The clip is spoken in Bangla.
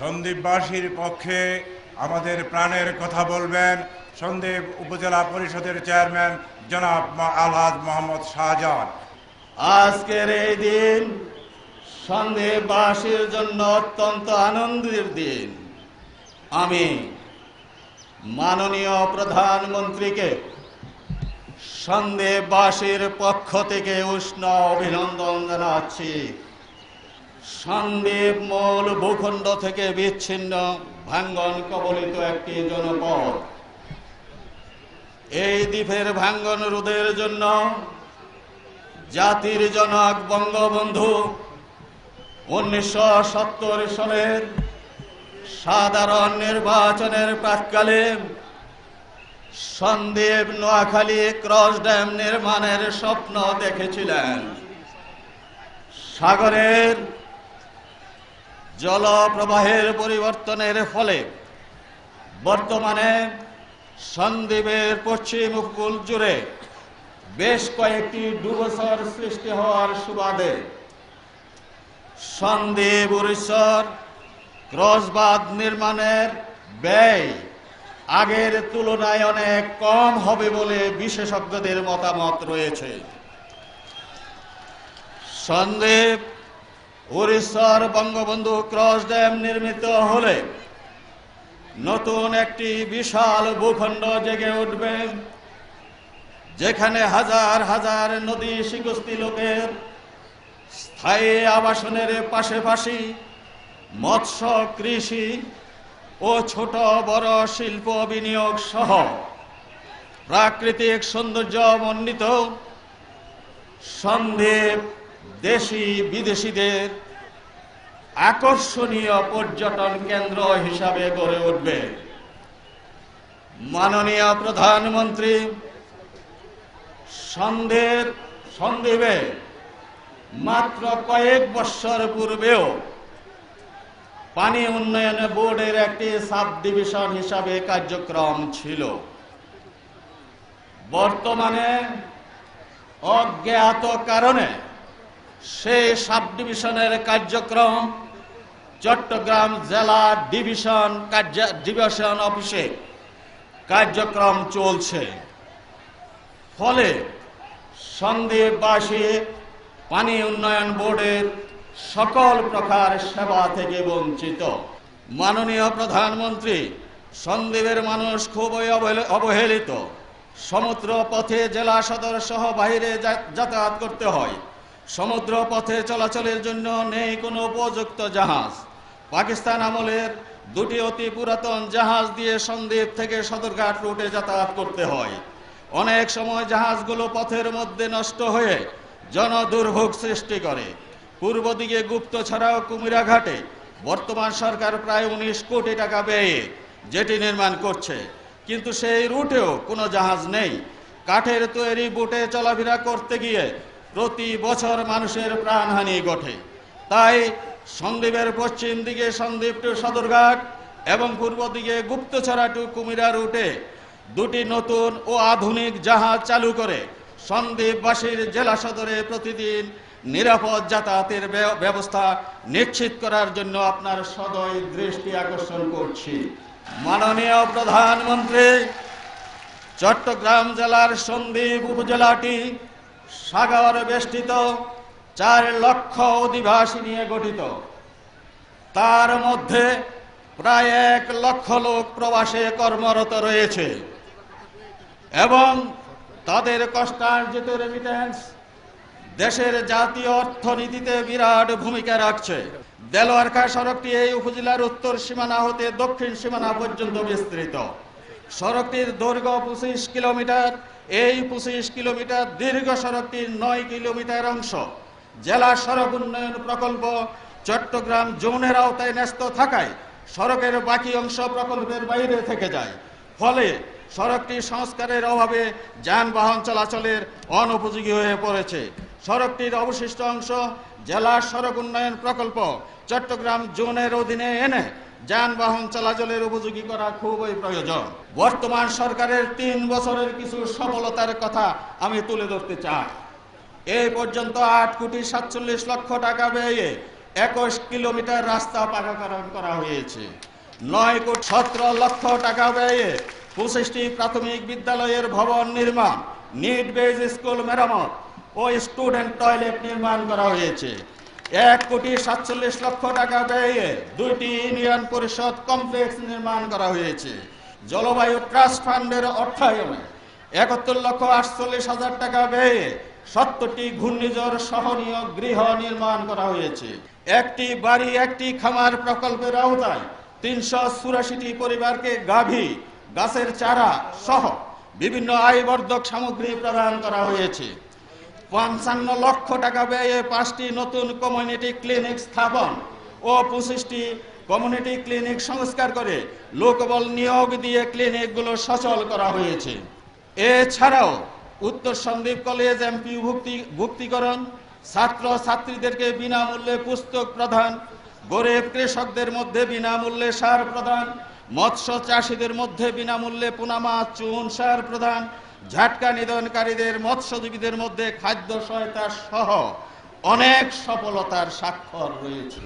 সন্দ্বীপবাসীর পক্ষে আমাদের প্রাণের কথা বলবেন সন্দ্বীপ উপজেলা পরিষদের চেয়ারম্যান জনাব আলহাজ মোহাম্মদ শাহজাহান। আজকের এই দিন সন্দ্বীপবাসীর জন্য অত্যন্ত আনন্দের দিন। আমি মাননীয় প্রধানমন্ত্রীকে সন্দ্বীপবাসীর পক্ষ থেকে উষ্ণ অভিনন্দন জানাচ্ছি। সন্দ্বীপ মূল ভূখণ্ড থেকে বিচ্ছিন্ন ভাঙ্গন কবলিত একটি জনপদ। এই দ্বীপের ভাঙ্গন রোধের জন্য জাতির জনক বঙ্গবন্ধু 1970 সালের সাধারণ নির্বাচনের প্রাক্কালে সন্দ্বীপ নোয়াখালী ক্রস ড্যাম নির্মাণের স্বপ্ন দেখেছিলেন। সাগরের জলপ্রবাহের পরিবর্তনের ফলে বর্তমানে সন্দ্বীপের পশ্চিম উপকূল জুড়ে বেশ কয়েকটি ডুবোচর সৃষ্টি হওয়ার সুবাদে সন্দ্বীপ উড়িষ্যার ক্রসবাঁধ নির্মাণের ব্যয় আগের তুলনায় অনেক কম হবে বলে বিশেষজ্ঞদের মতামত রয়েছে। সন্দ্বীপ উড়িষ্যার বঙ্গবন্ধু ক্রস ড্যাম নির্মিত হলে নতুন একটি বিশাল ভূখণ্ড জেগে উঠবে, যেখানে হাজার হাজার নদী শিকস্তি লোকের স্থায়ী আবাসনের পাশাপাশি মৎস্য, কৃষি ও ছোট বড় শিল্প বিনিয়োগ সহ প্রাকৃতিক সৌন্দর্য মণ্ডিত সন্দ্বীপ দেশি বিদেশিদের আকর্ষণীয় পর্যটন কেন্দ্র হিসাবে গড়ে উঠবে। মাননীয় প্রধানমন্ত্রী সন্দ্বীপে মাত্র কয়েক বছর পূর্বেও পানি উন্নয়ন বোর্ডের একটি সাব ডিভিশন হিসাবে কার্যক্রম ছিল। বর্তমানে অজ্ঞাত কারণে সেই সাব ডিভিশনের কার্যক্রম চট্টগ্রাম জেলা ডিভিশন অফিসে কার্যক্রম চলছে। ফলে সন্দ্বীপবাসী পানি উন্নয়ন বোর্ডের সকল প্রকার সেবা থেকে বঞ্চিত। মাননীয় প্রধানমন্ত্রী, সন্দ্বীপের মানুষ খুবই অবহেলিত। সমুদ্র পথে জেলা সদর সহ বাইরে যাতায়াত করতে হয়। সমুদ্র পথে চলাচলের জন্য নেই কোনো উপযুক্ত জাহাজ। পাকিস্তান আমলের দুটি অতি পুরাতন জাহাজ দিয়ে সন্দ্বীপ থেকে সদরঘাট রুটে যাতায়াত করতে হয়। অনেক সময় জাহাজগুলো পথের মধ্যে নষ্ট হয়ে জনদুর্ভোগ সৃষ্টি করে। পূর্ব দিকে গুপ্তছড়া ও কুমিরাঘাটে বর্তমান সরকার প্রায় 19 কোটি টাকা ব্যয়ে জেটি নির্মাণ করছে, কিন্তু সেই রুটেও কোনো জাহাজ নেই। কাঠের তৈরি বুটে চলাফেরা করতে গিয়ে প্রতি বছর মানুষের প্রাণহানি ঘটে। তাই সন্দ্বীপের পশ্চিম দিকে সন্দ্বীপ টু সদরঘাট এবং পূর্ব দিকে গুপ্তছড়া টু কুমিরা রুটে দুটি নতুন ও আধুনিক জাহাজ চালু করে সন্দ্বীপবাসীর জেলা সদরে প্রতিদিন নিরাপদ যাতায়াতের ব্যবস্থা নিশ্চিত করার জন্য আপনার সদয় দৃষ্টি আকর্ষণ করছি। মাননীয় প্রধানমন্ত্রী, চট্টগ্রাম জেলার সন্দ্বীপ উপজেলাটি সাগর বেষ্টিত 4 লক্ষ অধিবাসী নিয়ে গঠিত। তার মধ্যে প্রায় 1 লক্ষ লোক প্রবাসে কর্মরত রয়েছে এবং তাদের কষ্টার্জিত রেমিটেন্স দেশের জাতীয় অর্থনীতিতে বিরাট ভূমিকা রাখছে। দেলোয়ারখা সড়কটি এই উপজেলার উত্তর সীমানা হতে দক্ষিণ সীমানা পর্যন্ত বিস্তৃত। সড়কটির দৈর্ঘ্য 25 কিলোমিটার। এই 25 কিলোমিটার দীর্ঘ সড়কটির 9 কিলোমিটার অংশ জেলা সড়ক উন্নয়ন প্রকল্প চট্টগ্রাম জোনের আওতায় ন্যস্ত থাকায় সড়কের বাকি অংশ প্রকল্পের বাইরে থেকে যায়। ফলে সড়কটি সংস্কারের অভাবে যানবাহন চলাচলের অনুপযোগী হয়ে পড়েছে। সড়কটির অবশিষ্ট অংশ জেলা সড়ক উন্নয়ন প্রকল্প চট্টগ্রাম জোনের অধীনে এনে যানবাহন চলাচলের উপযোগী করা খুবই প্রয়োজন। বর্তমান সরকারের 3 বছরের কিছু সফলতার কথা আমি তুলে ধরতে চাই। এই পর্যন্ত 8 কোটি 47 লক্ষ টাকা ব্যয়ে 21 কিলোমিটার রাস্তা পাকাকরণ করা হয়েছে। 9,17 লক্ষ টাকা ব্যয়ে 25টি প্রাথমিক বিদ্যালয়ের ভবন নির্মাণ, নিট বেজ স্কুল মেরামত ও স্টুডেন্ট টয়লেট নির্মাণ করা হয়েছে। 1,47 লক্ষ টাকা ব্যয়ে 2টি ইউনিয়ন পরিষদ কমপ্লেক্স নির্মাণ করা হয়েছে। জলবায়ু ট্রাস্ট ফান্ডের অর্থায়নে 71,48,000 টাকা ব্যয়ে 70টি ঘূর্ণিঝড় সহনীয় গৃহ নির্মাণ করা হয়েছে। একটি বাড়ি একটি খামার প্রকল্পের আওতায় 384টি পরিবারকে গাভী, গাছের চারা সহ বিভিন্ন আয়বর্ধক সামগ্রী প্রদান করা হয়েছে। 55 লক্ষ টাকা ব্যয়ে 5টি নতুন কমিউনিটি ক্লিনিক স্থাপন ও 25টি কমিউনিটি ক্লিনিক সংস্কার করে লোকবল নিয়োগ দিয়ে ক্লিনিকগুলো সচল করা হয়েছে। এছাড়াও উত্তর সন্দ্বীপ কলেজ এমপিও ভুক্তিকরণ, ছাত্র ছাত্রীদেরকে বিনামূল্যে পুস্তক প্রদান, গরিব কৃষকদের মধ্যে বিনামূল্যে সার প্রদান, মৎস্য চাষীদের মধ্যে বিনামূল্যে পোনামাছ চুন সার প্রদান, ঝাটকা নিধনকারীদের মৎস্যজীবীদের মধ্যে খাদ্য সহায়তা সহ অনেক সফলতার স্বাক্ষর রয়েছে।